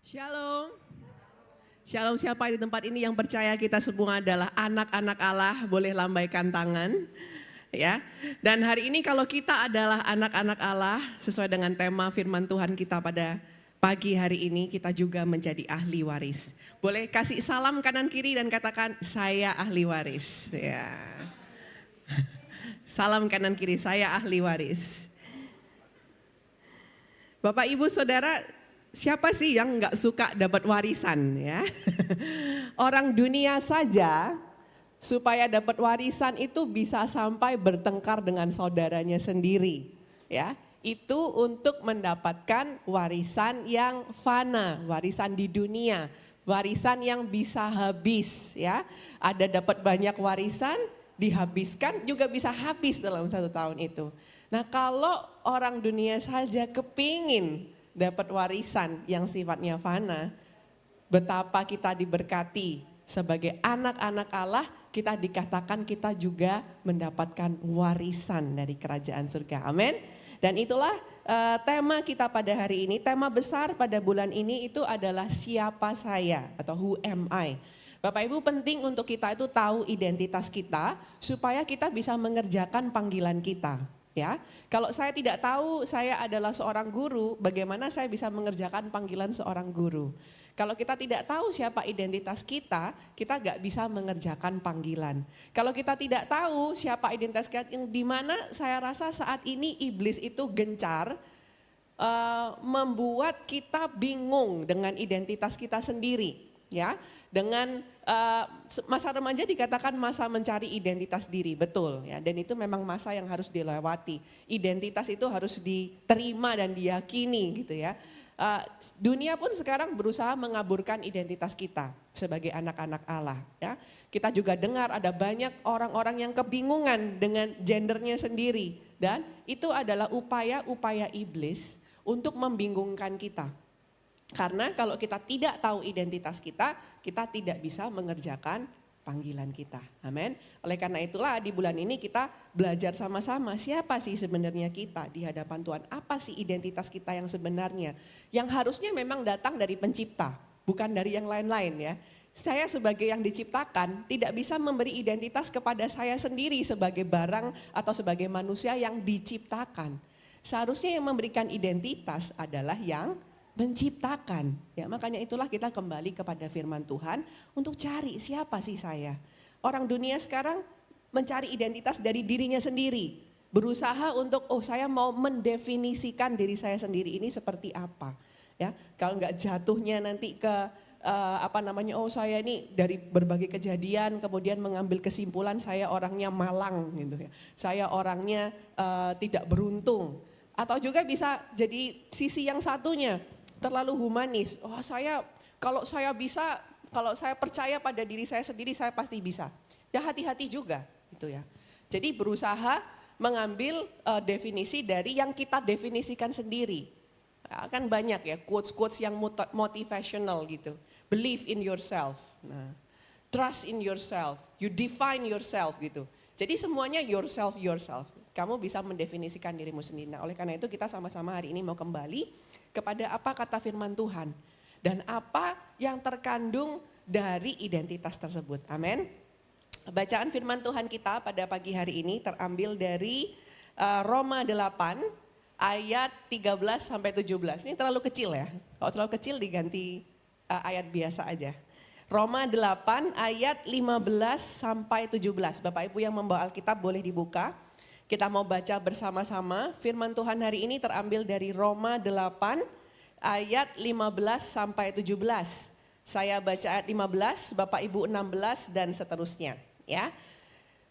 Shalom. Shalom, siapa di tempat ini yang percaya kita semua adalah anak-anak Allah, boleh lambaikan tangan. Ya. Dan hari ini kalau kita adalah anak-anak Allah, sesuai dengan tema firman Tuhan kita pada pagi hari ini, kita juga menjadi ahli waris. Boleh kasih salam kanan kiri dan katakan, saya ahli waris. Ya. Salam kanan kiri, saya ahli waris. Bapak, Ibu, Saudara, siapa sih yang nggak suka dapat warisan ya? Orang dunia saja supaya dapat warisan itu bisa sampai bertengkar dengan saudaranya sendiri ya. Itu untuk mendapatkan warisan yang fana, warisan di dunia, warisan yang bisa habis ya. Ada dapat banyak warisan, dihabiskan juga bisa habis dalam 1 tahun itu. Nah kalau orang dunia saja kepingin dapat warisan yang sifatnya fana, betapa kita diberkati sebagai anak-anak Allah, kita dikatakan kita juga mendapatkan warisan dari kerajaan surga. Amin. Dan itulah tema kita pada hari ini. Tema besar pada bulan ini itu adalah siapa saya atau who am I. Bapak Ibu, penting untuk kita itu tahu identitas kita supaya kita bisa mengerjakan panggilan kita. Ya, kalau saya tidak tahu saya adalah seorang guru, bagaimana saya bisa mengerjakan panggilan seorang guru? Kalau kita tidak tahu siapa identitas kita gak bisa mengerjakan panggilan. Kalau kita tidak tahu siapa identitas kita, yang dimana saya rasa saat ini iblis itu gencar membuat kita bingung dengan identitas kita sendiri. Ya, dengan masa remaja dikatakan masa mencari identitas diri, betul ya, dan itu memang masa yang harus dilewati. Identitas itu harus diterima dan diyakini gitu ya. Dunia pun sekarang berusaha mengaburkan identitas kita sebagai anak-anak Allah ya. Kita juga dengar ada banyak orang-orang yang kebingungan dengan gendernya sendiri, dan itu adalah upaya-upaya iblis untuk membingungkan kita. Karena kalau kita tidak tahu identitas kita tidak bisa mengerjakan panggilan kita. Amin. Oleh karena itulah di bulan ini kita belajar sama-sama siapa sih sebenarnya kita di hadapan Tuhan. Apa sih identitas kita yang sebenarnya. Yang harusnya memang datang dari pencipta, bukan dari yang lain-lain ya. Saya sebagai yang diciptakan tidak bisa memberi identitas kepada saya sendiri sebagai barang atau sebagai manusia yang diciptakan. Seharusnya yang memberikan identitas adalah yang menciptakan. Ya, makanya itulah kita kembali kepada firman Tuhan untuk cari siapa sih saya. Orang dunia sekarang mencari identitas dari dirinya sendiri. Berusaha untuk saya mau mendefinisikan diri saya sendiri ini seperti apa. Ya, kalau nggak jatuhnya nanti ke saya ini dari berbagai kejadian kemudian mengambil kesimpulan saya orangnya malang gitu ya. Saya orangnya tidak beruntung. Atau juga bisa jadi sisi yang satunya, terlalu humanis. Kalau saya percaya pada diri saya sendiri, saya pasti bisa. Ya hati-hati juga gitu ya. Jadi berusaha mengambil definisi dari yang kita definisikan sendiri. Kan banyak ya quotes-quotes yang motivational gitu. Believe in yourself. Nah, trust in yourself. You define yourself gitu. Jadi semuanya yourself. Kamu bisa mendefinisikan dirimu sendiri. Nah, oleh karena itu kita sama-sama hari ini mau kembali kepada apa kata firman Tuhan dan apa yang terkandung dari identitas tersebut. Amin. Bacaan firman Tuhan kita pada pagi hari ini terambil dari Roma 8 ayat 13 sampai 17. Ini terlalu kecil ya. Kalau terlalu kecil diganti ayat biasa aja. Roma 8 ayat 15 sampai 17. Bapak Ibu yang membawa Alkitab boleh dibuka. Kita mau baca bersama-sama. Firman Tuhan hari ini terambil dari Roma 8 ayat 15 sampai 17. Saya baca ayat 15, Bapak Ibu 16 dan seterusnya ya.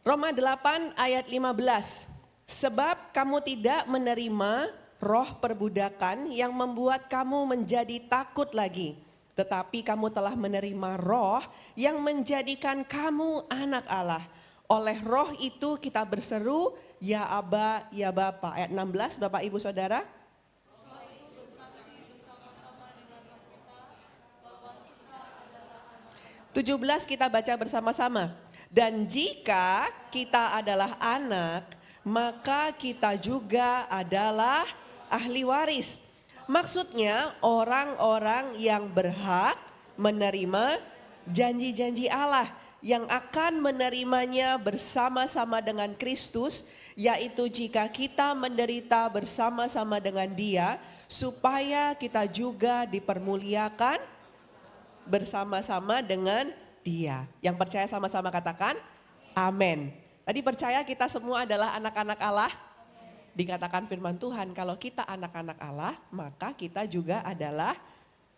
Roma 8 ayat 15. Sebab kamu tidak menerima roh perbudakan yang membuat kamu menjadi takut lagi. Tetapi kamu telah menerima roh yang menjadikan kamu anak Allah. Oleh roh itu kita berseru, ya Aba, ya Bapa. Ayat 16, Bapak Ibu Saudara. 17 kita baca bersama-sama. Dan jika kita adalah anak, maka kita juga adalah ahli waris. Maksudnya orang-orang yang berhak menerima janji-janji Allah yang akan menerimanya bersama-sama dengan Kristus, yaitu jika kita menderita bersama-sama dengan Dia, supaya kita juga dipermuliakan bersama-sama dengan Dia. Yang percaya sama-sama katakan amin. Tadi percaya kita semua adalah anak-anak Allah? Dikatakan firman Tuhan, kalau kita anak-anak Allah, maka kita juga adalah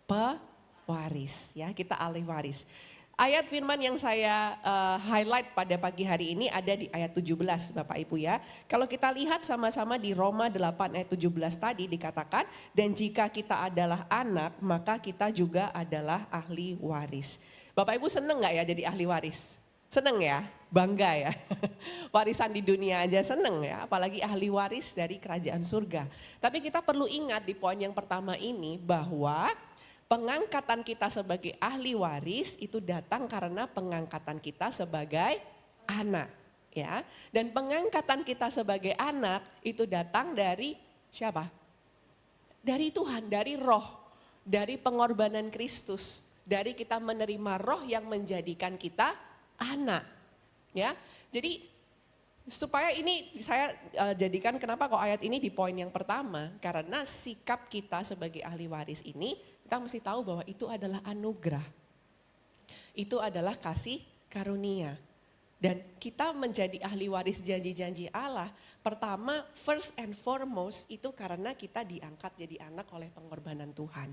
pewaris, ya, kita ahli waris. Ayat firman yang saya highlight pada pagi hari ini ada di ayat 17 Bapak Ibu ya. Kalau kita lihat sama-sama di Roma 8 ayat 17 tadi dikatakan, dan jika kita adalah anak maka kita juga adalah ahli waris. Bapak Ibu seneng gak ya jadi ahli waris? Seneng ya? Bangga ya? Warisan di dunia aja seneng ya, apalagi ahli waris dari kerajaan surga. Tapi kita perlu ingat di poin yang pertama ini bahwa pengangkatan kita sebagai ahli waris itu datang karena pengangkatan kita sebagai anak, ya. Dan pengangkatan kita sebagai anak itu datang dari siapa? Dari Tuhan, dari Roh, dari pengorbanan Kristus, dari kita menerima Roh yang menjadikan kita anak, ya. Jadi supaya ini saya jadikan kenapa kok ayat ini di poin yang pertama, karena sikap kita sebagai ahli waris ini kita mesti tahu bahwa itu adalah anugerah. Itu adalah kasih karunia. Dan kita menjadi ahli waris janji-janji Allah, pertama first and foremost itu karena kita diangkat jadi anak oleh pengorbanan Tuhan.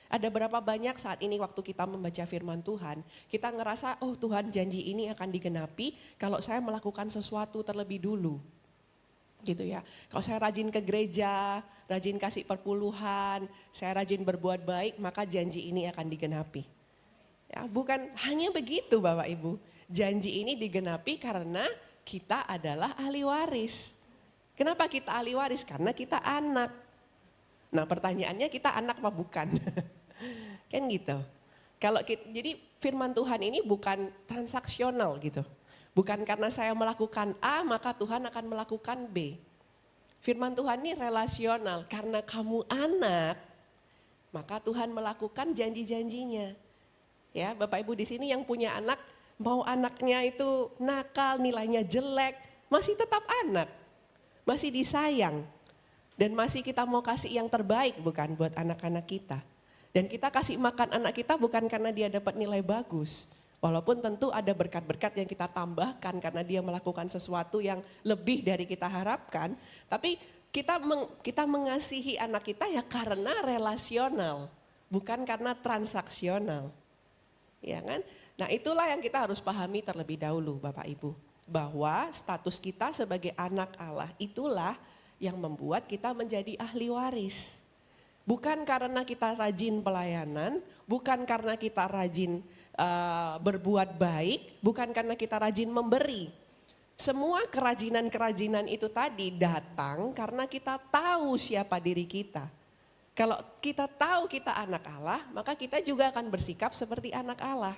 Ada berapa banyak saat ini waktu kita membaca firman Tuhan, kita ngerasa oh Tuhan janji ini akan digenapi kalau saya melakukan sesuatu terlebih dulu. Gitu ya. Kalau saya rajin ke gereja, rajin kasih perpuluhan, saya rajin berbuat baik, maka janji ini akan digenapi. Ya, bukan hanya begitu Bapak Ibu. Janji ini digenapi karena kita adalah ahli waris. Kenapa kita ahli waris? Karena kita anak. Nah, pertanyaannya kita anak apa bukan? Kan gitu. Jadi firman Tuhan ini bukan transaksional gitu. Bukan karena saya melakukan A maka Tuhan akan melakukan B. Firman Tuhan ini relasional. Karena kamu anak maka Tuhan melakukan janji-janjinya. Ya, Bapak Ibu di sini yang punya anak, mau anaknya itu nakal, nilainya jelek, masih tetap anak. Masih disayang. Dan masih kita mau kasih yang terbaik bukan buat anak-anak kita. Dan kita kasih makan anak kita bukan karena dia dapat nilai bagus. Walaupun tentu ada berkat-berkat yang kita tambahkan karena dia melakukan sesuatu yang lebih dari kita harapkan. Tapi kita mengasihi anak kita ya karena relasional, bukan karena transaksional. Ya kan? Nah itulah yang kita harus pahami terlebih dahulu Bapak Ibu. Bahwa status kita sebagai anak Allah itulah yang membuat kita menjadi ahli waris. Bukan karena kita rajin pelayanan, bukan karena kita rajin berbuat baik, bukan karena kita rajin memberi. Semua kerajinan-kerajinan itu tadi datang karena kita tahu siapa diri kita. Kalau kita tahu kita anak Allah, maka kita juga akan bersikap seperti anak Allah.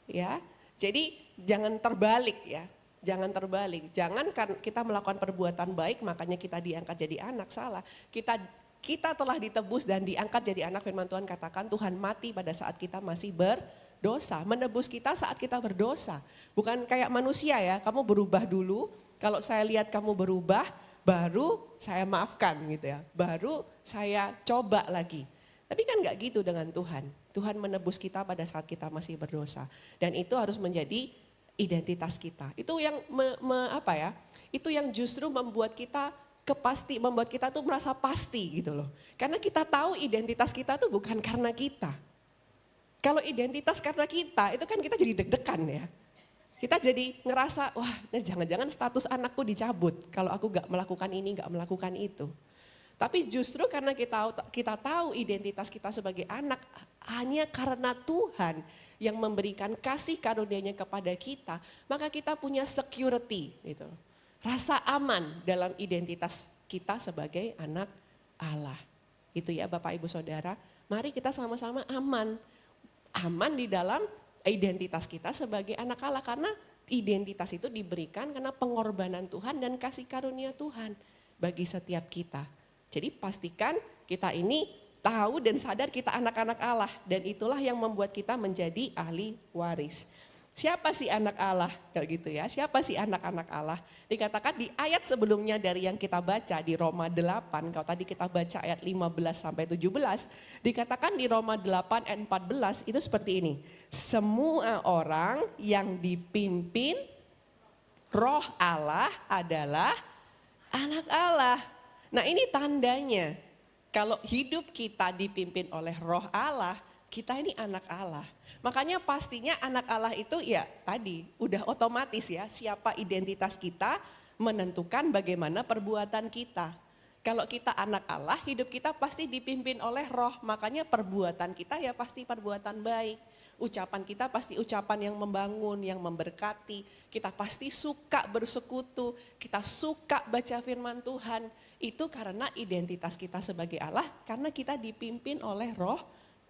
Ya, jadi jangan terbalik ya. Jangan terbalik, jangan kita melakukan perbuatan baik makanya kita diangkat jadi anak, salah. Kita telah ditebus dan diangkat jadi anak, firman Tuhan katakan Tuhan mati pada saat kita masih berdosa, menebus kita saat kita berdosa. Bukan kayak manusia ya, kamu berubah dulu, kalau saya lihat kamu berubah, baru saya maafkan gitu ya, baru saya coba lagi. Tapi kan gak gitu dengan Tuhan, Tuhan menebus kita pada saat kita masih berdosa. Dan itu harus menjadi identitas kita. Itu yang itu yang justru membuat kita membuat kita tuh merasa pasti gitu loh. Karena kita tahu identitas kita tuh bukan karena kita. Kalau identitas karena kita, itu kan kita jadi deg-degan ya. Kita jadi ngerasa, wah jangan-jangan status anakku dicabut kalau aku gak melakukan ini, gak melakukan itu. Tapi justru karena kita tahu identitas kita sebagai anak hanya karena Tuhan yang memberikan kasih karunia-Nya kepada kita, maka kita punya security gitu. Rasa aman dalam identitas kita sebagai anak Allah. Itu ya Bapak Ibu Saudara, mari kita sama-sama aman. Aman di dalam identitas kita sebagai anak Allah karena identitas itu diberikan karena pengorbanan Tuhan dan kasih karunia Tuhan bagi setiap kita. Jadi pastikan kita ini tahu dan sadar kita anak-anak Allah. Dan itulah yang membuat kita menjadi ahli waris. Siapa sih anak Allah? Kayak gitu ya. Siapa sih anak-anak Allah? Dikatakan di ayat sebelumnya dari yang kita baca di Roma 8, kalau tadi kita baca ayat 15 sampai 17, dikatakan di Roma 8 ayat 14 itu seperti ini. Semua orang yang dipimpin Roh Allah adalah anak Allah. Nah, ini tandanya kalau hidup kita dipimpin oleh Roh Allah, kita ini anak Allah. Makanya pastinya anak Allah itu ya tadi udah otomatis ya, siapa identitas kita menentukan bagaimana perbuatan kita. Kalau kita anak Allah, hidup kita pasti dipimpin oleh Roh, makanya perbuatan kita ya pasti perbuatan baik. Ucapan kita pasti ucapan yang membangun, yang memberkati. Kita pasti suka bersekutu, kita suka baca firman Tuhan. Itu karena identitas kita sebagai Allah, karena kita dipimpin oleh Roh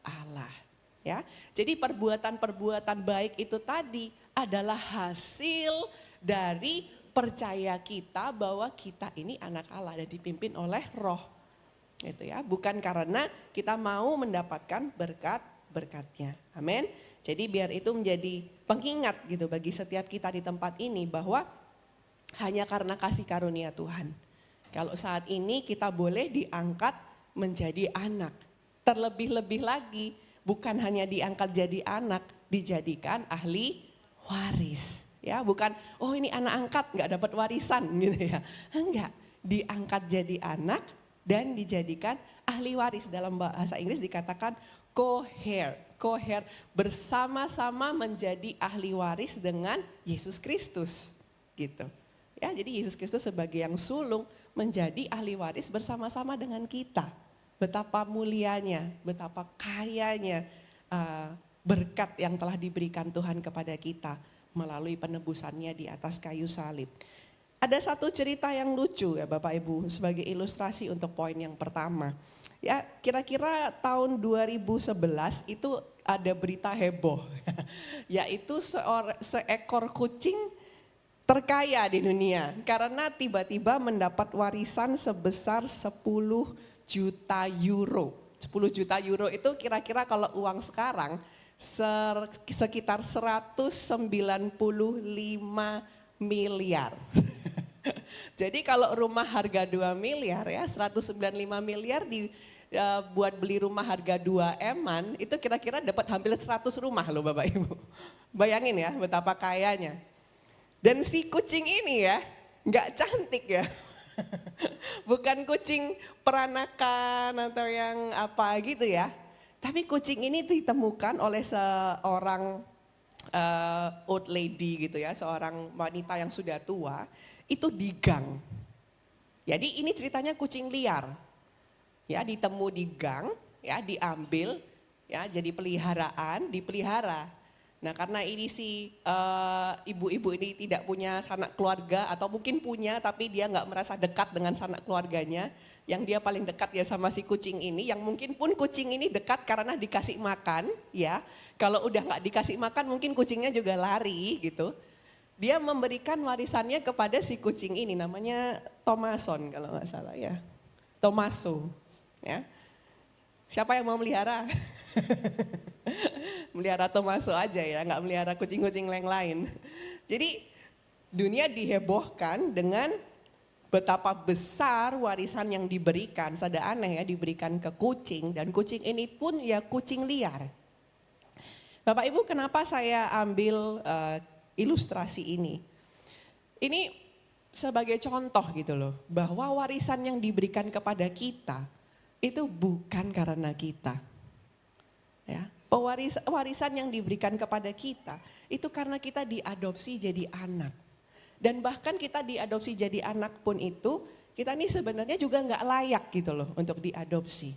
Allah. Ya, jadi perbuatan-perbuatan baik itu tadi adalah hasil dari percaya kita bahwa kita ini anak Allah dan dipimpin oleh Roh. Gitu ya, bukan karena kita mau mendapatkan berkat-berkatnya. Amin. Jadi biar itu menjadi pengingat gitu bagi setiap kita di tempat ini bahwa hanya karena kasih karunia Tuhan. Kalau saat ini kita boleh diangkat menjadi anak. Terlebih-lebih lagi bukan hanya diangkat jadi anak, dijadikan ahli waris. Ya, bukan oh ini anak angkat nggak dapat warisan gitu ya. Enggak, diangkat jadi anak dan dijadikan ahli waris. Dalam bahasa Inggris dikatakan co-heir bersama-sama menjadi ahli waris dengan Yesus Kristus gitu. Ya, jadi Yesus Kristus sebagai yang sulung menjadi ahli waris bersama-sama dengan kita. Betapa mulianya, betapa kayanya berkat yang telah diberikan Tuhan kepada kita melalui penebusannya di atas kayu salib. Ada satu cerita yang lucu ya Bapak Ibu sebagai ilustrasi untuk poin yang pertama. Ya, kira-kira tahun 2011 itu ada berita heboh, yaitu seekor kucing terkaya di dunia karena tiba-tiba mendapat warisan sebesar 10 juta euro. 10 juta euro itu kira-kira kalau uang sekarang sekitar 195 miliar. Jadi kalau rumah harga 2 miliar ya, 195 miliar buat beli rumah harga 2 eman itu kira-kira dapat hampir 100 rumah loh Bapak Ibu. Bayangin ya betapa kayanya. Dan si kucing ini ya nggak cantik ya. Bukan kucing peranakan atau yang apa gitu ya. Tapi kucing ini ditemukan oleh seorang old lady gitu ya. Seorang wanita yang sudah tua itu di gang. Jadi ini ceritanya kucing liar. Ya ditemu di gang, ya diambil, ya jadi peliharaan, dipelihara. Nah karena ini si ibu-ibu ini tidak punya sanak keluarga atau mungkin punya tapi dia nggak merasa dekat dengan sanak keluarganya. Yang dia paling dekat ya sama si kucing ini, yang mungkin pun kucing ini dekat karena dikasih makan ya. Kalau udah nggak dikasih makan mungkin kucingnya juga lari gitu. Dia memberikan warisannya kepada si kucing ini, namanya Thomason kalau nggak salah ya. Tomaso ya. Siapa yang mau melihara? Melihara Tomaso aja ya, nggak melihara kucing-kucing yang lain. Jadi dunia dihebohkan dengan betapa besar warisan yang diberikan. Sada aneh ya, diberikan ke kucing dan kucing ini pun ya kucing liar. Bapak Ibu, kenapa saya ambil ilustrasi ini? Ini sebagai contoh gitu loh, bahwa warisan yang diberikan kepada kita itu bukan karena kita. Ya, warisan yang diberikan kepada kita itu karena kita diadopsi jadi anak. Dan bahkan kita diadopsi jadi anak pun itu, kita ini sebenarnya juga nggak layak gitu loh untuk diadopsi.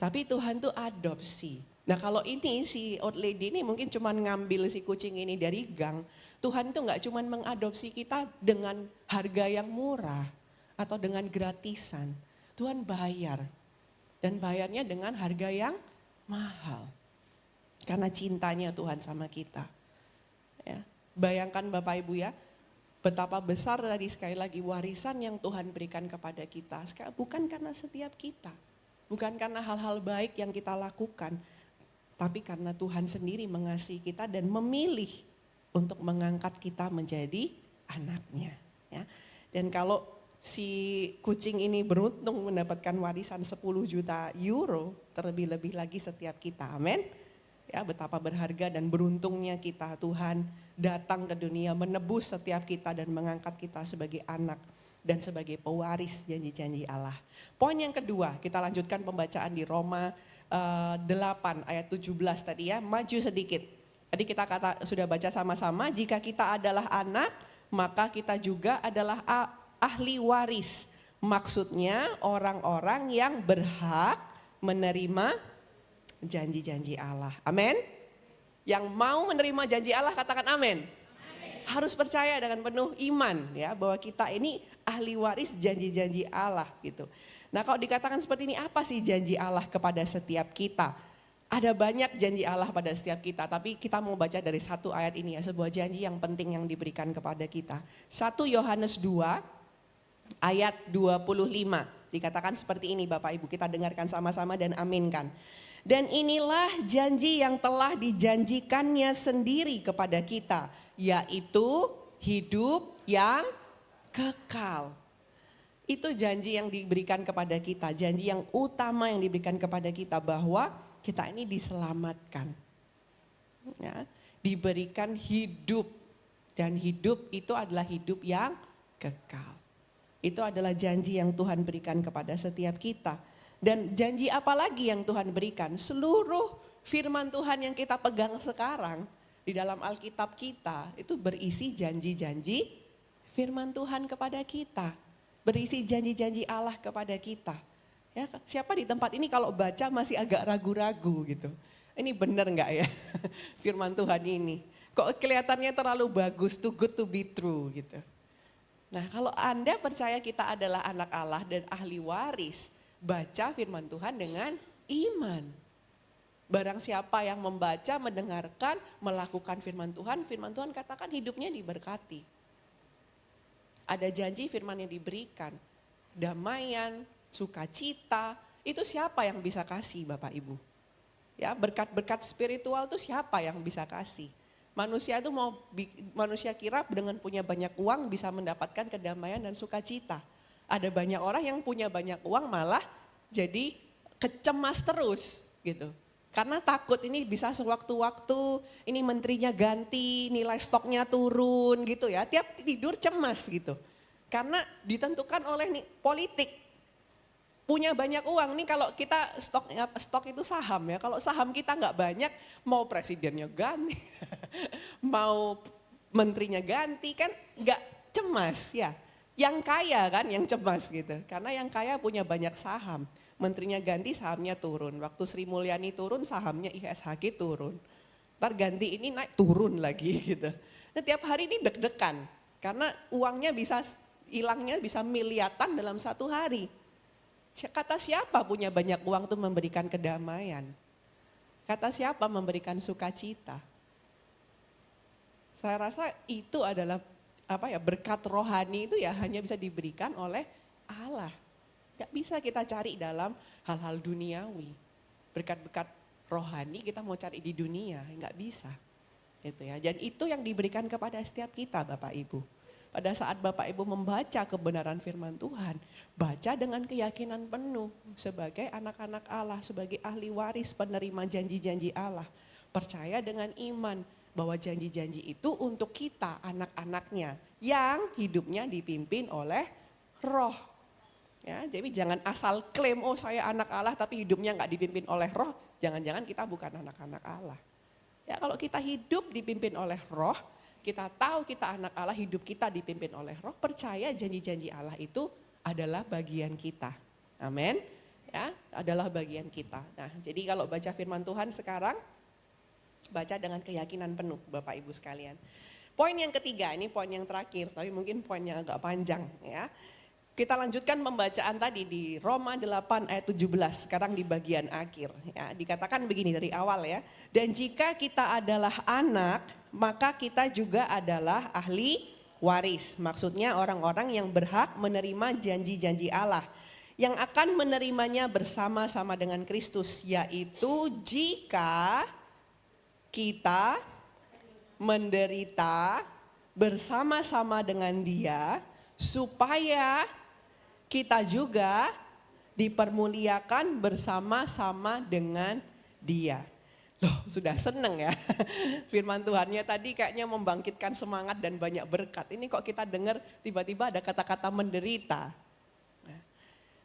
Tapi Tuhan tuh adopsi. Nah kalau ini si old lady ini mungkin cuma ngambil si kucing ini dari gang. Tuhan tuh nggak cuma mengadopsi kita dengan harga yang murah atau dengan gratisan. Tuhan bayar. Dan bayarnya dengan harga yang mahal. Karena cintanya Tuhan sama kita. Ya. Bayangkan Bapak Ibu ya, betapa besar tadi sekali lagi warisan yang Tuhan berikan kepada kita. Bukan karena setiap kita. bukan karena hal-hal baik yang kita lakukan, tapi karena Tuhan sendiri mengasihi kita dan memilih untuk mengangkat kita menjadi anaknya. Ya. Dan kalau si kucing ini beruntung mendapatkan warisan 10 juta euro, terlebih-lebih lagi setiap kita, amin. Ya, betapa berharga dan beruntungnya kita, Tuhan datang ke dunia menebus setiap kita dan mengangkat kita sebagai anak dan sebagai pewaris janji-janji Allah. Poin yang kedua, kita lanjutkan pembacaan di Roma 8 ayat 17 tadi ya, maju sedikit. Tadi kita sudah baca sama-sama, jika kita adalah anak, maka kita juga adalah ahli waris. Maksudnya orang-orang yang berhak menerima janji-janji Allah. Amin. Yang mau menerima janji Allah katakan amin. Harus percaya dengan penuh iman ya bahwa kita ini ahli waris janji-janji Allah gitu. Nah, kalau dikatakan seperti ini, apa sih janji Allah kepada setiap kita? Ada banyak janji Allah pada setiap kita, tapi kita mau baca dari satu ayat ini ya, sebuah janji yang penting yang diberikan kepada kita. 1 Yohanes 2 ayat 25. Dikatakan seperti ini Bapak Ibu, kita dengarkan sama-sama dan aminkan. Dan inilah janji yang telah dijanjikannya sendiri kepada kita, yaitu hidup yang kekal. Itu janji yang diberikan kepada kita, janji yang utama yang diberikan kepada kita bahwa kita ini diselamatkan. Ya, diberikan hidup dan hidup itu adalah hidup yang kekal. Itu adalah janji yang Tuhan berikan kepada setiap kita. Dan janji apa lagi yang Tuhan berikan? Seluruh firman Tuhan yang kita pegang sekarang di dalam Alkitab kita itu berisi janji-janji firman Tuhan kepada kita. Berisi janji-janji Allah kepada kita. Ya, siapa di tempat ini kalau baca masih agak ragu-ragu gitu. Ini benar enggak ya firman Tuhan ini? Kok kelihatannya terlalu bagus, too good to be true gitu. Nah, kalau Anda percaya kita adalah anak Allah dan ahli waris, baca firman Tuhan dengan iman. Barang siapa yang membaca, mendengarkan, melakukan firman Tuhan katakan hidupnya diberkati. Ada janji firman yang diberikan, damaian, sukacita, itu siapa yang bisa kasih Bapak Ibu? Ya, berkat-berkat spiritual itu siapa yang bisa kasih? Manusia itu manusia kira dengan punya banyak uang bisa mendapatkan kedamaian dan sukacita. Ada banyak orang yang punya banyak uang malah jadi kecemas terus gitu. Karena takut ini bisa sewaktu-waktu, ini menterinya ganti, nilai stoknya turun gitu ya. Tiap tidur cemas gitu. Karena ditentukan oleh politik. Punya banyak uang nih, kalau kita stok itu saham ya. Kalau saham kita nggak banyak, mau presidennya ganti, mau menterinya ganti kan nggak cemas ya. Yang kaya kan yang cemas gitu. Karena yang kaya punya banyak saham. Menterinya ganti sahamnya turun. Waktu Sri Mulyani turun sahamnya ISHQ turun. Ntar ganti ini naik turun lagi gitu. Nah, tiap hari ini deg-degan. Karena uangnya bisa hilangnya bisa miliatan dalam satu hari. Kata siapa punya banyak uang tuh memberikan kedamaian? Kata siapa memberikan sukacita? Saya rasa itu adalah berkat rohani itu ya hanya bisa diberikan oleh Allah. Gak bisa kita cari dalam hal-hal duniawi. Berkat-berkat rohani kita mau cari di dunia, nggak bisa. Gitu ya. Dan itu yang diberikan kepada setiap kita Bapak Ibu. Pada saat Bapak Ibu membaca kebenaran firman Tuhan, baca dengan keyakinan penuh sebagai anak-anak Allah, sebagai ahli waris penerima janji-janji Allah. Percaya dengan iman bahwa janji-janji itu untuk kita anak-anaknya yang hidupnya dipimpin oleh roh. Ya, jadi jangan asal klaim, oh saya anak Allah tapi hidupnya nggak dipimpin oleh roh, jangan-jangan kita bukan anak-anak Allah. Ya, kalau kita hidup dipimpin oleh roh, kita tahu kita anak Allah, hidup kita dipimpin oleh roh, percaya janji-janji Allah itu adalah bagian kita. Amin. Ya, adalah bagian kita. Nah, jadi kalau baca firman Tuhan sekarang, baca dengan keyakinan penuh Bapak Ibu sekalian. Poin yang ketiga, ini poin yang terakhir, tapi mungkin poin yang agak panjang ya. Kita lanjutkan pembacaan tadi di Roma 8 ayat 17, sekarang di bagian akhir. Ya, dikatakan begini dari awal ya. Dan jika kita adalah anak, maka kita juga adalah ahli waris. Maksudnya orang-orang yang berhak menerima janji-janji Allah. yang akan menerimanya bersama-sama dengan Kristus, yaitu jika kita menderita bersama-sama dengan Dia, supaya kita juga dipermuliakan bersama-sama dengan Dia. Loh, sudah seneng ya. Firman Tuhannya tadi kayaknya membangkitkan semangat dan banyak berkat. Ini kok kita dengar tiba-tiba ada kata-kata menderita.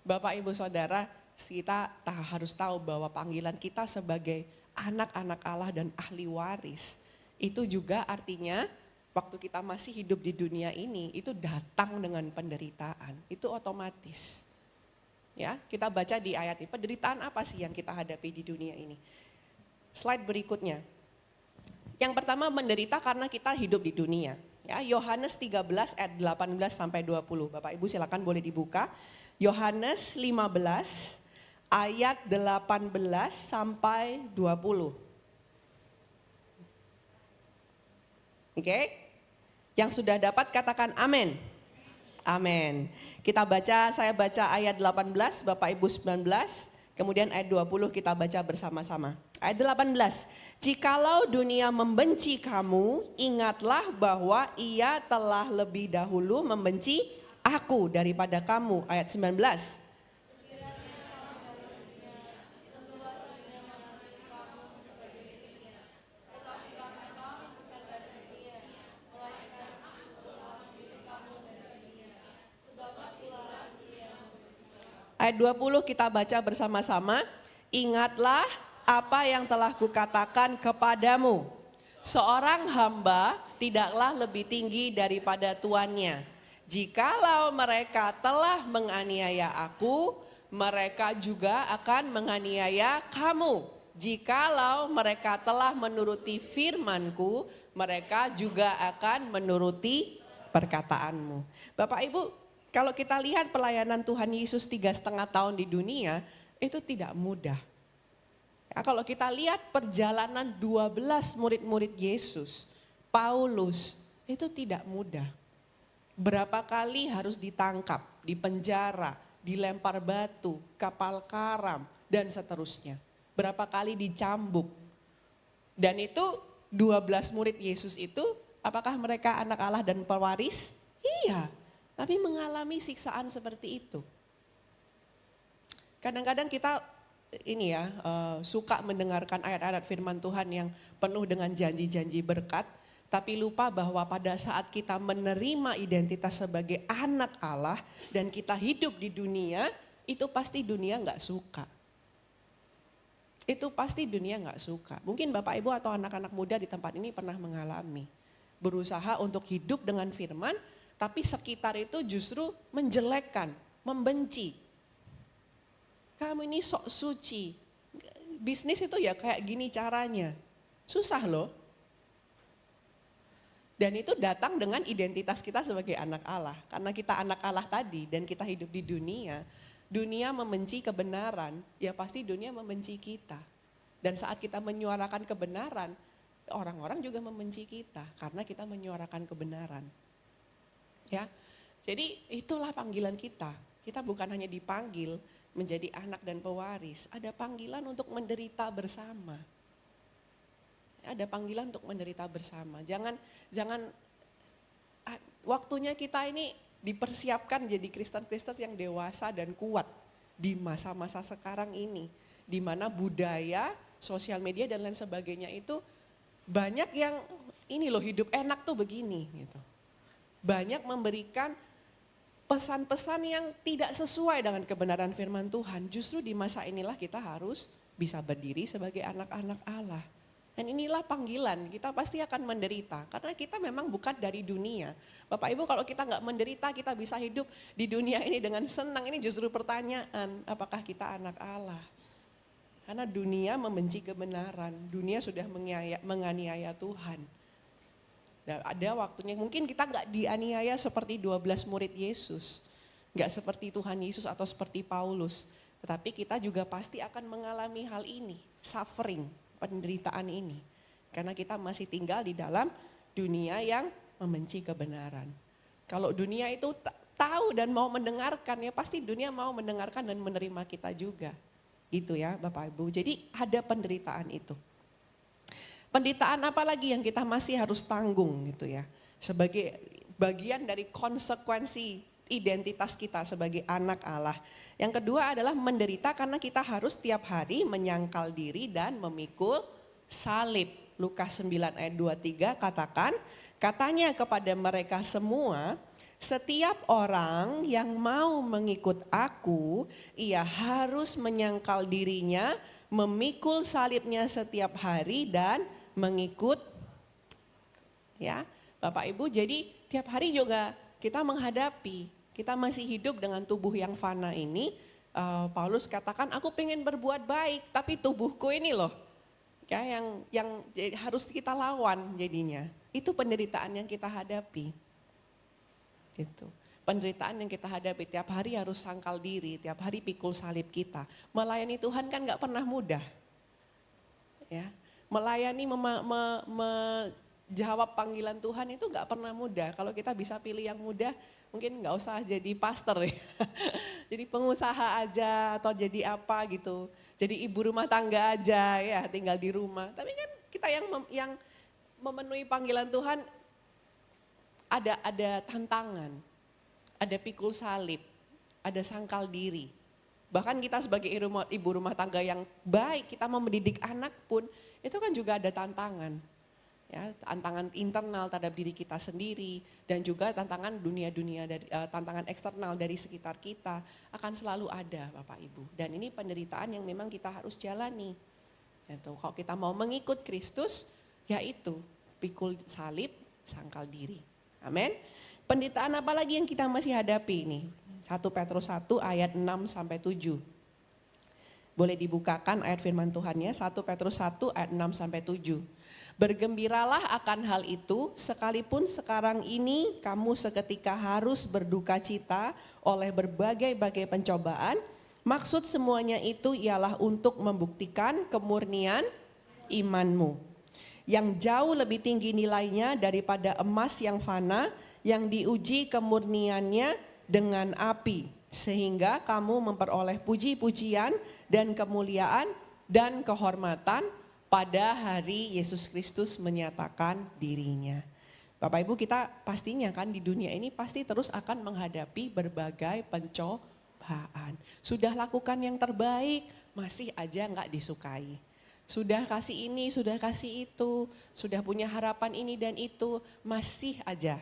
Bapak, Ibu, Saudara, kita harus tahu bahwa panggilan kita sebagai anak-anak Allah dan ahli waris, itu juga artinya waktu kita masih hidup di dunia ini, itu datang dengan penderitaan, itu otomatis. Ya, kita baca di ayat ini, penderitaan apa sih yang kita hadapi di dunia ini? Slide berikutnya. Yang pertama, menderita karena kita hidup di dunia. Ya, Yohanes 13 ayat 18 sampai 20. Bapak Ibu silakan boleh dibuka. Yohanes 15 ayat 18 sampai 20. Oke? Yang sudah dapat katakan amin. Amin. Kita baca, saya baca ayat 18, Bapak Ibu 19, kemudian ayat 20 kita baca bersama-sama. Ayat 18, jikalau dunia membenci kamu, ingatlah bahwa ia telah lebih dahulu membenci aku daripada kamu. Ayat 19. Ayat 20 kita baca bersama-sama. Ingatlah apa yang telah kukatakan kepadamu. Seorang hamba tidaklah lebih tinggi daripada tuannya. Jikalau mereka telah menganiaya aku, mereka juga akan menganiaya kamu. Jikalau mereka telah menuruti firmanku, mereka juga akan menuruti perkataanmu. Bapak Ibu, kalau kita lihat pelayanan Tuhan Yesus 3,5 tahun di dunia, itu tidak mudah. Ya, kalau kita lihat perjalanan 12 murid-murid Yesus, Paulus, itu tidak mudah. Berapa kali harus ditangkap, dipenjara, dilempar batu, kapal karam, dan seterusnya. Berapa kali dicambuk. Dan itu 12 murid Yesus itu, apakah mereka anak Allah dan pewaris? Iya. Tapi mengalami siksaan seperti itu. Kadang-kadang kita ini ya suka mendengarkan ayat-ayat firman Tuhan yang penuh dengan janji-janji berkat. Tapi lupa bahwa pada saat kita menerima identitas sebagai anak Allah dan kita hidup di dunia, itu pasti dunia gak suka. Itu pasti dunia gak suka. Mungkin Bapak Ibu atau anak-anak muda di tempat ini pernah mengalami. Berusaha untuk hidup dengan firman, tapi sekitar itu justru menjelekkan, membenci. Kamu ini sok suci. Bisnis itu ya kayak gini caranya. Susah loh. Dan itu datang dengan identitas kita sebagai anak Allah. Karena kita anak Allah tadi dan kita hidup di dunia. Dunia membenci kebenaran, ya pasti dunia membenci kita. Dan saat kita menyuarakan kebenaran, orang-orang juga membenci kita. Karena kita menyuarakan kebenaran. Ya, jadi itulah panggilan kita. Kita bukan hanya dipanggil menjadi anak dan pewaris, ada panggilan untuk menderita bersama. Ada panggilan untuk menderita bersama. Jangan waktunya kita ini dipersiapkan jadi Kristen-Kristen yang dewasa dan kuat di masa-masa sekarang ini, di mana budaya, sosial media dan lain sebagainya itu banyak yang ini loh hidup enak tuh begini gitu. Banyak memberikan pesan-pesan yang tidak sesuai dengan kebenaran firman Tuhan. Justru di masa inilah kita harus bisa berdiri sebagai anak-anak Allah. Dan inilah panggilan, kita pasti akan menderita. Karena kita memang bukan dari dunia. Bapak Ibu kalau kita nggak menderita, kita bisa hidup di dunia ini dengan senang. Ini justru pertanyaan, apakah kita anak Allah? Karena dunia membenci kebenaran, dunia sudah menganiaya Tuhan. Dan ada waktunya mungkin kita nggak dianiaya seperti 12 murid Yesus. Nggak seperti Tuhan Yesus atau seperti Paulus. Tetapi kita juga pasti akan mengalami hal ini, suffering, penderitaan ini. Karena kita masih tinggal di dalam dunia yang membenci kebenaran. Kalau dunia itu tahu dan mau mendengarkan, ya pasti dunia mau mendengarkan dan menerima kita juga. Gitu ya Bapak Ibu. Jadi ada penderitaan itu. Penderitaan apa lagi yang kita masih harus tanggung gitu ya. Sebagai bagian dari konsekuensi identitas kita sebagai anak Allah. Yang kedua adalah menderita karena kita harus tiap hari menyangkal diri dan memikul salib. Lukas 9 ayat 23 katakan, katanya kepada mereka semua, setiap orang yang mau mengikut aku, ia harus menyangkal dirinya, memikul salibnya setiap hari dan mengikut. Ya, Bapak Ibu, jadi tiap hari juga kita menghadapi, kita masih hidup dengan tubuh yang fana ini. Paulus katakan, aku pengen berbuat baik, tapi tubuhku ini loh, ya yang harus kita lawan jadinya. Itu penderitaan yang kita hadapi. Gitu. Penderitaan yang kita hadapi tiap hari harus sangkal diri, tiap hari pikul salib kita. Melayani Tuhan kan nggak pernah mudah. Ya, melayani, menjawab panggilan Tuhan itu nggak pernah mudah. Kalau kita bisa pilih yang mudah, mungkin nggak usah jadi pastor ya. Jadi pengusaha aja atau jadi apa gitu. Jadi ibu rumah tangga aja ya, tinggal di rumah. Tapi kan kita yang memenuhi panggilan Tuhan ada tantangan, ada pikul salib, ada sangkal diri. Bahkan kita sebagai ibu rumah tangga yang baik, kita mau mendidik anak pun, itu kan juga ada tantangan. Ya, tantangan internal terhadap diri kita sendiri dan juga tantangan dunia-dunia dari tantangan eksternal dari sekitar kita akan selalu ada Bapak Ibu. Dan ini penderitaan yang memang kita harus jalani. Gitu. Kalau kita mau mengikut Kristus, yaitu pikul salib, sangkal diri. Amin. Penderitaan apa lagi yang kita masih hadapi ini? 1 Petrus 1 ayat 6 sampai 7. Boleh dibukakan ayat firman Tuhannya, 1 Petrus 1 ayat 6 sampai 7. Bergembiralah akan hal itu, sekalipun sekarang ini kamu seketika harus berduka cita oleh berbagai-bagai pencobaan. Maksud semuanya itu ialah untuk membuktikan kemurnian imanmu, yang jauh lebih tinggi nilainya daripada emas yang fana, yang diuji kemurniannya dengan api, sehingga kamu memperoleh puji-pujian dan kemuliaan dan kehormatan pada hari Yesus Kristus menyatakan dirinya. Bapak Ibu, kita pastinya kan di dunia ini pasti terus akan menghadapi berbagai pencobaan. Sudah lakukan yang terbaik, masih aja nggak disukai. Sudah kasih ini, sudah kasih itu, sudah punya harapan ini dan itu, masih aja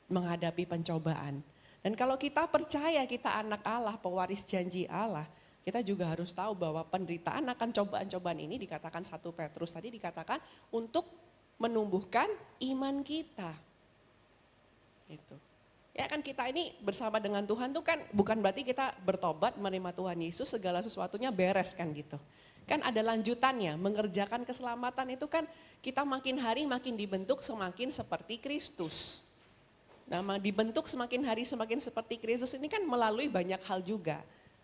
menghadapi pencobaan. Dan kalau kita percaya kita anak Allah, pewaris janji Allah, kita juga harus tahu bahwa penderitaan akan cobaan-cobaan ini dikatakan 1 Petrus tadi dikatakan untuk menumbuhkan iman kita. Gitu. Ya kan kita ini bersama dengan Tuhan tuh kan bukan berarti kita bertobat menerima Tuhan Yesus segala sesuatunya beres kan gitu. Kan ada lanjutannya, mengerjakan keselamatan itu kan kita makin hari makin dibentuk semakin seperti Kristus. Nah, dibentuk semakin hari semakin seperti Kristus ini kan melalui banyak hal juga.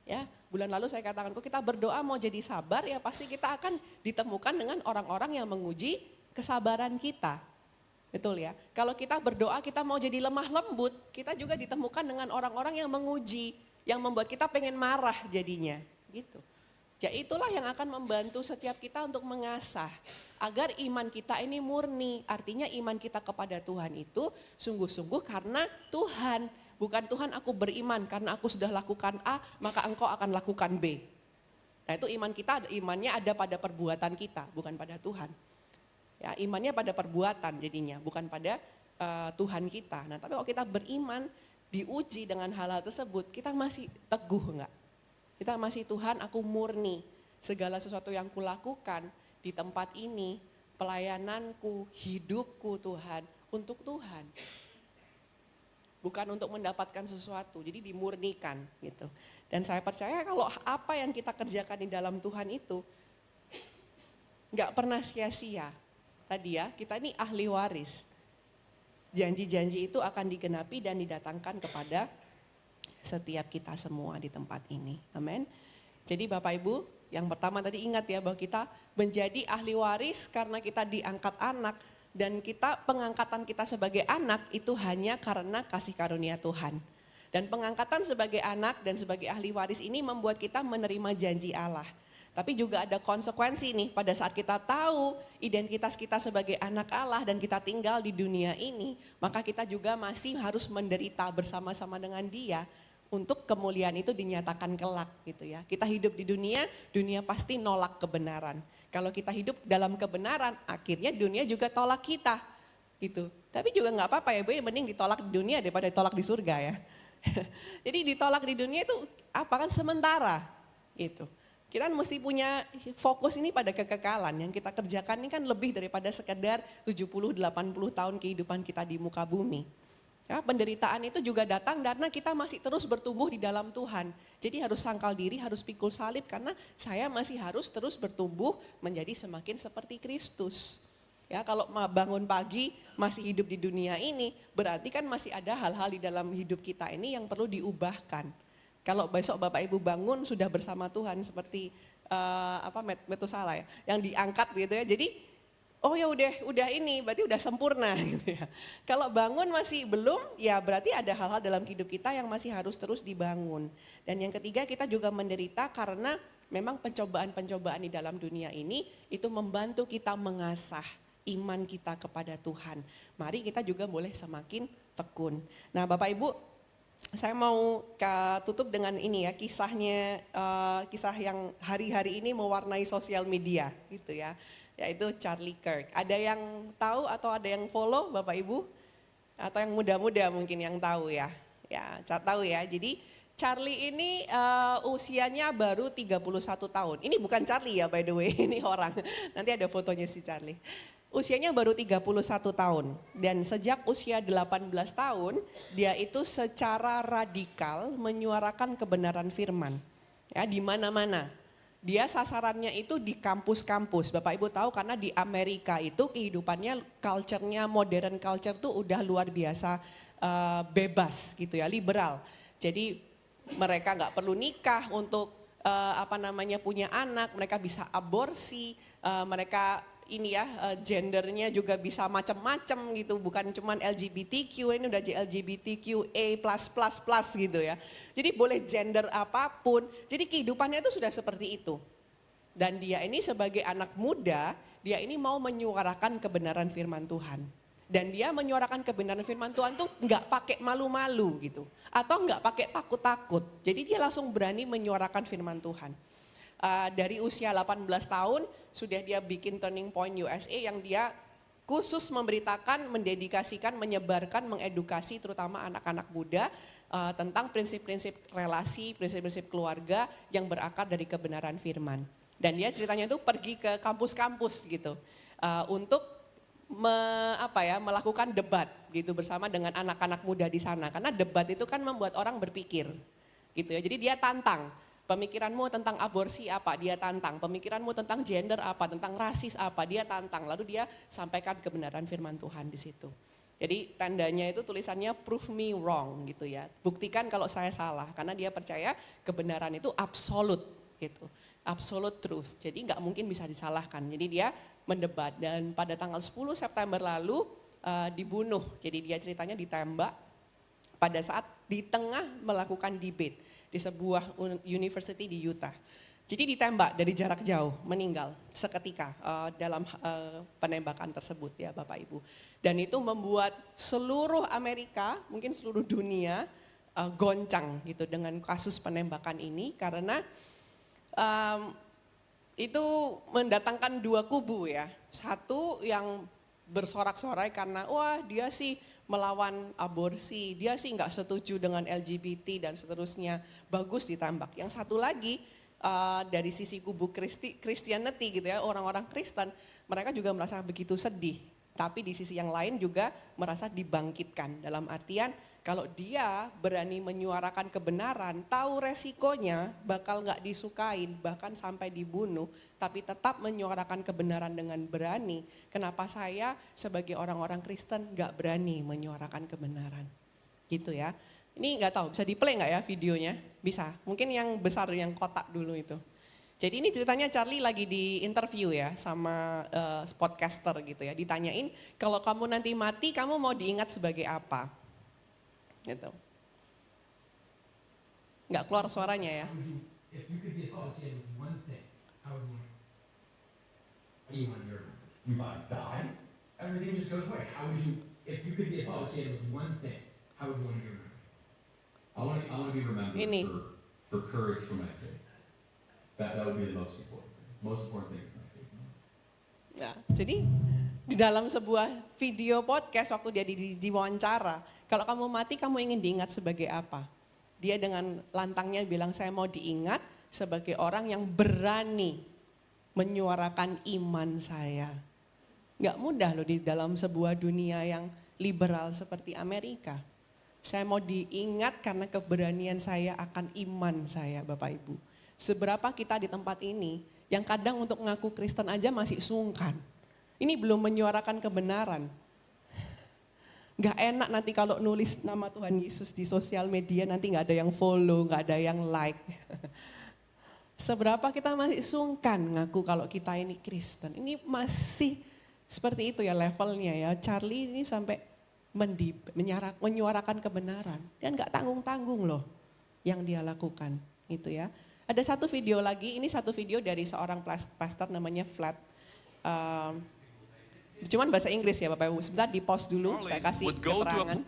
Ya, bulan lalu saya katakan kok kita berdoa mau jadi sabar ya pasti kita akan ditemukan dengan orang-orang yang menguji kesabaran kita. Betul ya. Kalau kita berdoa kita mau jadi lemah lembut, kita juga ditemukan dengan orang-orang yang menguji, yang membuat kita pengen marah jadinya, gitu. Ya itulah yang akan membantu setiap kita untuk mengasah agar iman kita ini murni. Artinya iman kita kepada Tuhan itu sungguh-sungguh karena Tuhan. Bukan Tuhan aku beriman karena aku sudah lakukan A maka engkau akan lakukan B. Nah itu iman kita, imannya ada pada perbuatan kita bukan pada Tuhan. Ya imannya pada perbuatan jadinya bukan pada Tuhan kita. Nah tapi kalau kita beriman diuji dengan hal-hal tersebut kita masih teguh enggak? Kita masih Tuhan aku murni segala sesuatu yang kulakukan di tempat ini pelayananku, hidupku Tuhan untuk Tuhan. Bukan untuk mendapatkan sesuatu, jadi dimurnikan gitu. Dan saya percaya kalau apa yang kita kerjakan di dalam Tuhan itu nggak pernah sia-sia. Tadi ya, kita ini ahli waris. Janji-janji itu akan digenapi dan didatangkan kepada setiap kita semua di tempat ini. Amin. Jadi Bapak Ibu, yang pertama tadi ingat ya bahwa kita menjadi ahli waris karena kita diangkat anak. Dan kita pengangkatan kita sebagai anak itu hanya karena kasih karunia Tuhan. Dan pengangkatan sebagai anak dan sebagai ahli waris ini membuat kita menerima janji Allah. Tapi juga ada konsekuensi nih pada saat kita tahu identitas kita sebagai anak Allah dan kita tinggal di dunia ini, maka kita juga masih harus menderita bersama-sama dengan Dia untuk kemuliaan itu dinyatakan kelak gitu ya. Kita hidup di dunia, dunia pasti nolak kebenaran. Kalau kita hidup dalam kebenaran, akhirnya dunia juga tolak kita gitu. Tapi juga nggak apa-apa ya Bu, mending ditolak di dunia daripada ditolak di surga ya. Jadi ditolak di dunia itu apa kan sementara gitu. Kita mesti punya fokus ini pada kekekalan. Yang kita kerjakan ini kan lebih daripada sekedar 70-80 tahun kehidupan kita di muka bumi. Ya, penderitaan itu juga datang karena kita masih terus bertumbuh di dalam Tuhan. Jadi harus sangkal diri, harus pikul salib karena saya masih harus terus bertumbuh menjadi semakin seperti Kristus. Ya, kalau bangun pagi masih hidup di dunia ini, berarti kan masih ada hal-hal di dalam hidup kita ini yang perlu diubahkan. Kalau besok Bapak Ibu bangun sudah bersama Tuhan seperti Metusala ya, yang diangkat gitu ya. Jadi oh ya udah ini berarti udah sempurna gitu ya. Kalau bangun masih belum, ya berarti ada hal-hal dalam hidup kita yang masih harus terus dibangun. Dan yang ketiga kita juga menderita karena memang pencobaan-pencobaan di dalam dunia ini itu membantu kita mengasah iman kita kepada Tuhan. Mari kita juga boleh semakin tekun. Nah Bapak Ibu, saya mau tutup dengan ini ya, kisahnya, kisah yang hari-hari ini mewarnai sosial media gitu ya, yaitu Charlie Kirk. Ada yang tahu atau ada yang follow Bapak Ibu? Atau yang muda-muda mungkin yang tahu ya, tahu ya. Jadi Charlie ini usianya baru 31 tahun. Ini bukan Charlie ya by the way, ini orang. Nanti ada fotonya si Charlie. Usianya baru 31 tahun dan sejak usia 18 tahun dia itu secara radikal menyuarakan kebenaran firman. Ya, di mana-mana. Dia sasarannya itu di kampus-kampus. Bapak Ibu tahu karena di Amerika itu kehidupannya, culture-nya, modern culture tuh udah luar biasa bebas gitu ya, liberal. Jadi mereka nggak perlu nikah untuk punya anak, mereka bisa aborsi, mereka ini ya gendernya juga bisa macam-macam gitu, bukan cuman LGBTQ, ini udah LGBTQA++ gitu ya. Jadi boleh gender apapun, jadi kehidupannya itu sudah seperti itu. Dan dia ini sebagai anak muda, dia ini mau menyuarakan kebenaran firman Tuhan. Dan dia menyuarakan kebenaran firman Tuhan tuh nggak pakai malu-malu gitu, atau nggak pakai takut-takut. Jadi dia langsung berani menyuarakan firman Tuhan. Dari usia 18 tahun sudah dia bikin Turning Point USA yang dia khusus memberitakan, mendedikasikan, menyebarkan, mengedukasi terutama anak-anak muda tentang prinsip-prinsip relasi, prinsip-prinsip keluarga yang berakar dari kebenaran firman. Dan dia ceritanya itu pergi ke kampus-kampus gitu untuk melakukan debat gitu bersama dengan anak-anak muda di sana. Karena debat itu kan membuat orang berpikir gitu ya. Jadi dia tantang. Pemikiranmu tentang aborsi apa? Dia tantang. Pemikiranmu tentang gender apa? Tentang rasis apa? Dia tantang. Lalu dia sampaikan kebenaran firman Tuhan di situ. Jadi tandanya itu tulisannya prove me wrong gitu ya. Buktikan kalau saya salah. Karena dia percaya kebenaran itu absolut gitu. Absolute truth. Jadi nggak mungkin bisa disalahkan. Jadi dia mendebat dan pada tanggal 10 September lalu dibunuh. Jadi dia ceritanya ditembak pada saat di tengah melakukan debate di sebuah university di Utah. Jadi ditembak dari jarak jauh, meninggal seketika dalam penembakan tersebut ya Bapak Ibu. Dan itu membuat seluruh Amerika, mungkin seluruh dunia goncang gitu dengan kasus penembakan ini karena itu mendatangkan dua kubu ya. Satu yang bersorak-sorai karena wah dia sih melawan aborsi, dia sih nggak setuju dengan LGBT dan seterusnya, bagus ditembak. Yang satu lagi dari sisi kubu Christianity gitu ya, orang-orang Kristen, mereka juga merasa begitu sedih. Tapi di sisi yang lain juga merasa dibangkitkan dalam artian kalau dia berani menyuarakan kebenaran, tahu resikonya bakal nggak disukain, bahkan sampai dibunuh, tapi tetap menyuarakan kebenaran dengan berani. Kenapa saya sebagai orang-orang Kristen nggak berani menyuarakan kebenaran? Gitu ya. Ini nggak tahu bisa di-play nggak ya videonya? Bisa. Mungkin yang besar yang kotak dulu itu. Jadi ini ceritanya Charlie lagi di interview ya sama podcaster gitu ya. Ditanyain kalau kamu nanti mati kamu mau diingat sebagai apa? Gitu. Nggak keluar suaranya ya. If you could be associated with one thing, how would you want your die? Everything just goes away. How would you, if you could be associated with one thing, how would you want to be remembered? I want to be remembered Ini. for courage for my faith. That would be the most important thing. Most important thing is my faith. Ya, jadi di dalam sebuah video podcast waktu dia diwawancara, kalau kamu mati kamu ingin diingat sebagai apa? Dia dengan lantangnya bilang, saya mau diingat sebagai orang yang berani menyuarakan iman saya. Gak mudah loh di dalam sebuah dunia yang liberal seperti Amerika. Saya mau diingat karena keberanian saya akan iman saya, Bapak Ibu. Seberapa kita di tempat ini yang kadang untuk mengaku Kristen aja masih sungkan. Ini belum menyuarakan kebenaran. Gak enak nanti kalau nulis nama Tuhan Yesus di sosial media nanti gak ada yang follow, gak ada yang like. Seberapa kita masih sungkan ngaku kalau kita ini Kristen. Ini masih seperti itu ya levelnya ya. Charlie ini sampai menyuarakan kebenaran. Dan gak tanggung-tanggung loh yang dia lakukan. Itu ya. Ada satu video lagi, ini satu video dari seorang pastor namanya Flat. Cuman bahasa Inggris ya Bapak Ibu, sebentar di pause dulu, saya kasih keterangan.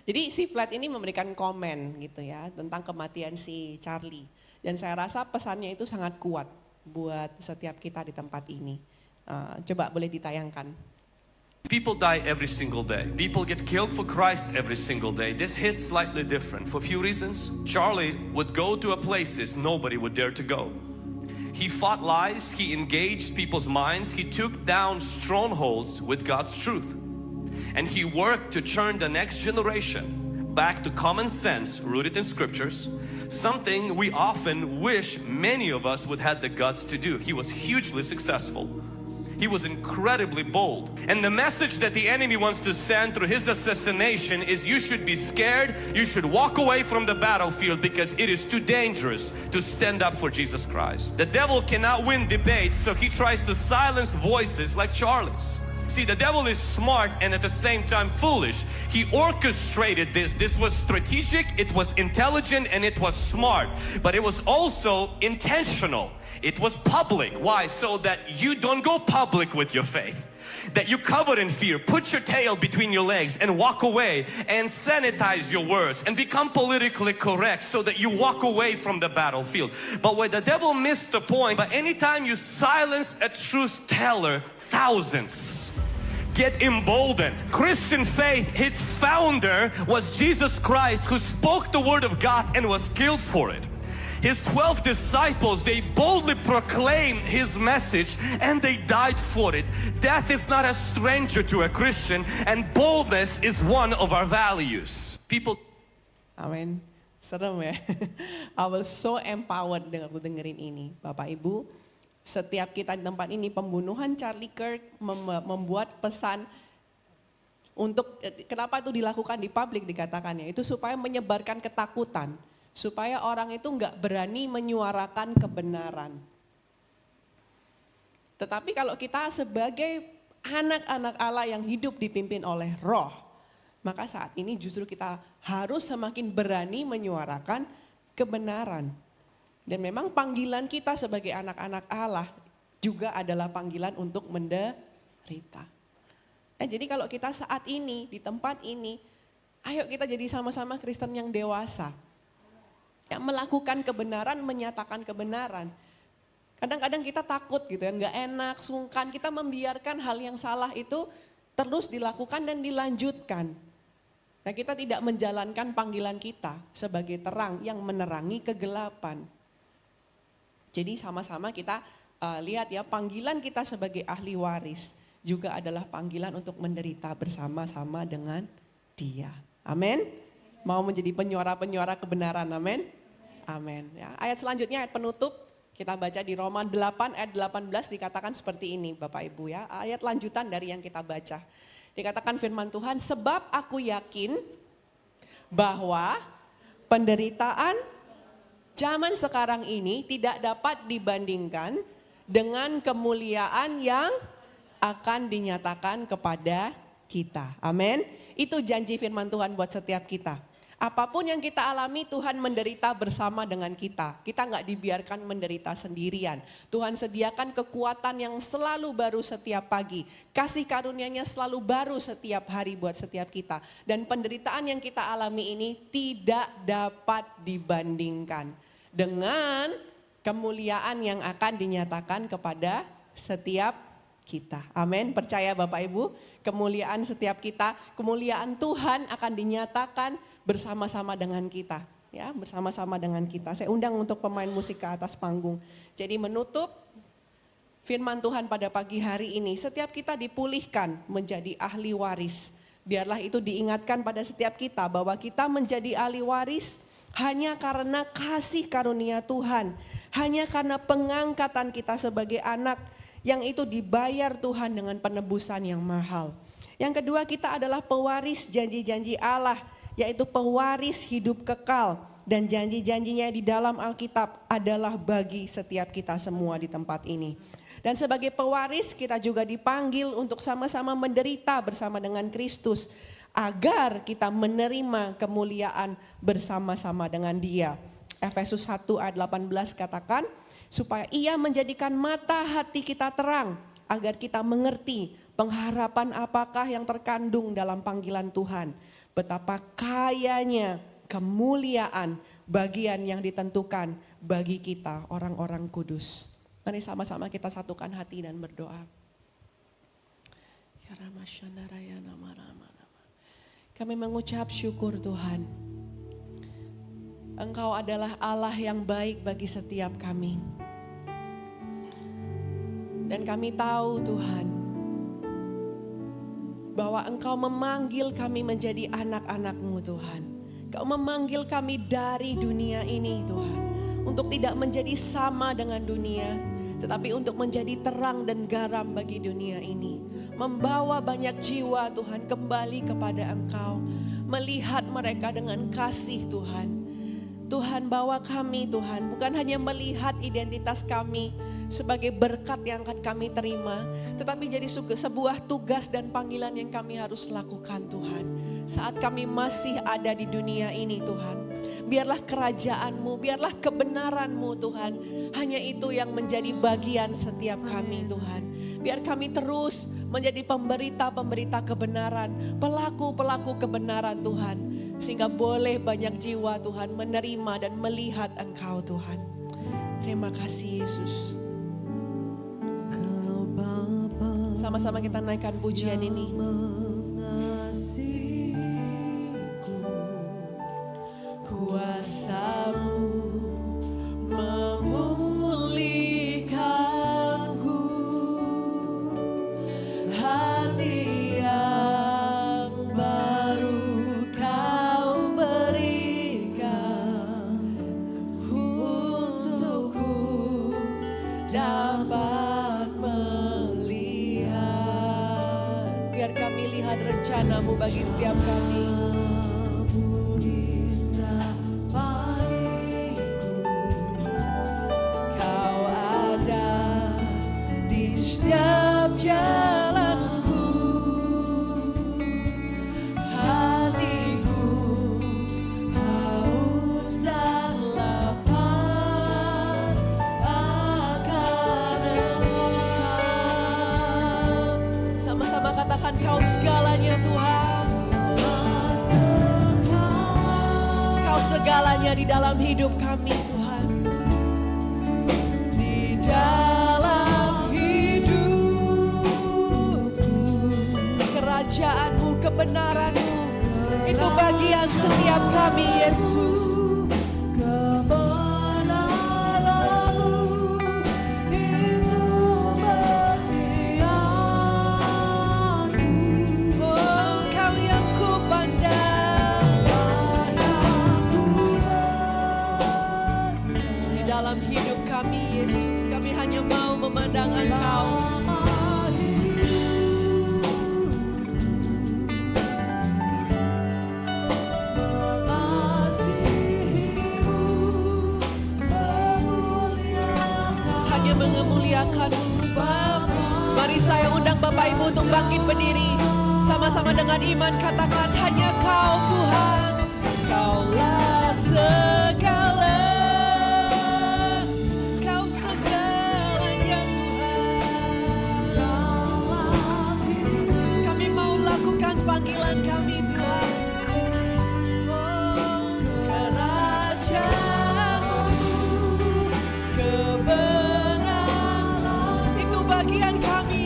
Jadi si Flat ini memberikan komen gitu ya tentang kematian si Charlie. Dan saya rasa pesannya itu sangat kuat buat setiap kita di tempat ini. Coba boleh ditayangkan. People die every single day. People get killed for Christ every single day. This hits slightly different for a few reasons. Charlie would go to places nobody would dare to go. He fought lies, he engaged people's minds, he took down strongholds with God's truth. And he worked to turn the next generation back to common sense rooted in scriptures, something we often wish many of us would have the guts to do. He was hugely successful. He was incredibly bold. And the message that the enemy wants to send through his assassination is you should be scared, you should walk away from the battlefield because it is too dangerous to stand up for Jesus Christ. The devil cannot win debates, so he tries to silence voices like Charlie's. See, the devil is smart and at the same time foolish. He orchestrated this. This was strategic, it was intelligent, and it was smart. But it was also intentional. It was public. Why? So that you don't go public with your faith. That you cover in fear, put your tail between your legs and walk away and sanitize your words and become politically correct so that you walk away from the battlefield. But where the devil missed the point, but anytime you silence a truth teller, thousands get emboldened. Christian faith, its founder was Jesus Christ, who spoke the word of God and was killed for it. His 12 disciples, they boldly proclaimed his message and they died for it. Death is not a stranger to a Christian, and boldness is one of our values. People. Amin. Serem ya. I was so empowered dengerin ini. Bapak Ibu, setiap kita di tempat ini, pembunuhan Charlie Kirk membuat pesan untuk kenapa itu dilakukan di publik dikatakannya. Itu supaya menyebarkan ketakutan. Supaya orang itu nggak berani menyuarakan kebenaran. Tetapi kalau kita sebagai anak-anak Allah yang hidup dipimpin oleh Roh, maka saat ini justru kita harus semakin berani menyuarakan kebenaran. Dan memang panggilan kita sebagai anak-anak Allah juga adalah panggilan untuk menderita. Jadi kalau kita saat ini di tempat ini, ayo kita jadi sama-sama Kristen yang dewasa. Yang melakukan kebenaran, menyatakan kebenaran. Kadang-kadang kita takut gitu ya, nggak enak, sungkan. Kita membiarkan hal yang salah itu terus dilakukan dan dilanjutkan. Nah, kita tidak menjalankan panggilan kita sebagai terang yang menerangi kegelapan. Jadi sama-sama kita lihat ya, panggilan kita sebagai ahli waris juga adalah panggilan untuk menderita bersama-sama dengan Dia. Amin. Mau menjadi penyuara-penyuara kebenaran, amin? Amin. Ya, ayat selanjutnya, ayat penutup, kita baca di Roma 8 ayat 18 dikatakan seperti ini Bapak Ibu ya. Ayat lanjutan dari yang kita baca. Dikatakan firman Tuhan, sebab aku yakin bahwa penderitaan zaman sekarang ini tidak dapat dibandingkan dengan kemuliaan yang akan dinyatakan kepada kita. Amin. Itu janji firman Tuhan buat setiap kita. Apapun yang kita alami, Tuhan menderita bersama dengan kita. Kita nggak dibiarkan menderita sendirian. Tuhan sediakan kekuatan yang selalu baru setiap pagi. Kasih karunia-Nya selalu baru setiap hari buat setiap kita. Dan penderitaan yang kita alami ini tidak dapat dibandingkan dengan kemuliaan yang akan dinyatakan kepada setiap kita. Amin. Percaya Bapak Ibu, kemuliaan setiap kita, kemuliaan Tuhan akan dinyatakan bersama-sama dengan kita, ya, bersama-sama dengan kita. Saya undang untuk pemain musik ke atas panggung. Jadi menutup firman Tuhan pada pagi hari ini, setiap kita dipulihkan menjadi ahli waris. Biarlah itu diingatkan pada setiap kita bahwa kita menjadi ahli waris hanya karena kasih karunia Tuhan, hanya karena pengangkatan kita sebagai anak yang itu dibayar Tuhan dengan penebusan yang mahal. Yang kedua, kita adalah pewaris janji-janji Allah, yaitu pewaris hidup kekal, dan janji-janjinya di dalam Alkitab adalah bagi setiap kita semua di tempat ini. Dan sebagai pewaris kita juga dipanggil untuk sama-sama menderita bersama dengan Kristus agar kita menerima kemuliaan bersama-sama dengan Dia. Efesus 1 ayat 18 katakan, supaya Ia menjadikan mata hati kita terang agar kita mengerti pengharapan apakah yang terkandung dalam panggilan Tuhan. Betapa kayanya kemuliaan bagian yang ditentukan bagi kita orang-orang kudus. Mari sama-sama kita satukan hati dan berdoa. Kami mengucap syukur Tuhan. Engkau adalah Allah yang baik bagi setiap kami. Dan kami tahu Tuhan, bahwa Engkau memanggil kami menjadi anak-anak-Mu Tuhan. Engkau memanggil kami dari dunia ini Tuhan. Untuk tidak menjadi sama dengan dunia, tetapi untuk menjadi terang dan garam bagi dunia ini. Membawa banyak jiwa Tuhan kembali kepada Engkau. Melihat mereka dengan kasih Tuhan. Tuhan bawa kami Tuhan, bukan hanya melihat identitas kami sebagai berkat yang akan kami terima, tetapi jadi sebuah tugas dan panggilan yang kami harus lakukan Tuhan. Saat kami masih ada di dunia ini Tuhan, biarlah kerajaan-Mu, biarlah kebenaran-Mu Tuhan, hanya itu yang menjadi bagian setiap kami Tuhan. Biar kami terus menjadi pemberita-pemberita kebenaran, pelaku-pelaku kebenaran Tuhan, sehingga boleh banyak jiwa Tuhan menerima dan melihat Engkau Tuhan. Terima kasih Yesus. Sama-sama kita naikkan pujian ini. Kuasa-Mu memulihkanku, hati yang baru Kau berikan untukku dapat melihat. Biar kami lihat rencana-Mu bagi setiap kami. Jalanku, hatiku haus dan lapar akan Engkau. Sama-sama katakan Kau segalanya Tuhan. Kau segalanya di dalam hidup kami Tuhan. Di dalam kerajaan-Mu, kebenaran-Mu, itu bagian setiap kami Yesus. Kebenaran-Mu itu bagian-Mu. Oh, Engkau yang kupandang di dalam hidup kami Yesus. Kami hanya mau memandang Engkau. Mari saya undang Bapak Ibu untuk bangkit berdiri. Sama-sama dengan iman katakan hanya Kau Tuhan. Kaulah segala, Kau segalanya Tuhan. Kami mau lakukan panggilan kami Tuhan. Kerajaanmu, kebenaran, itu bagian kami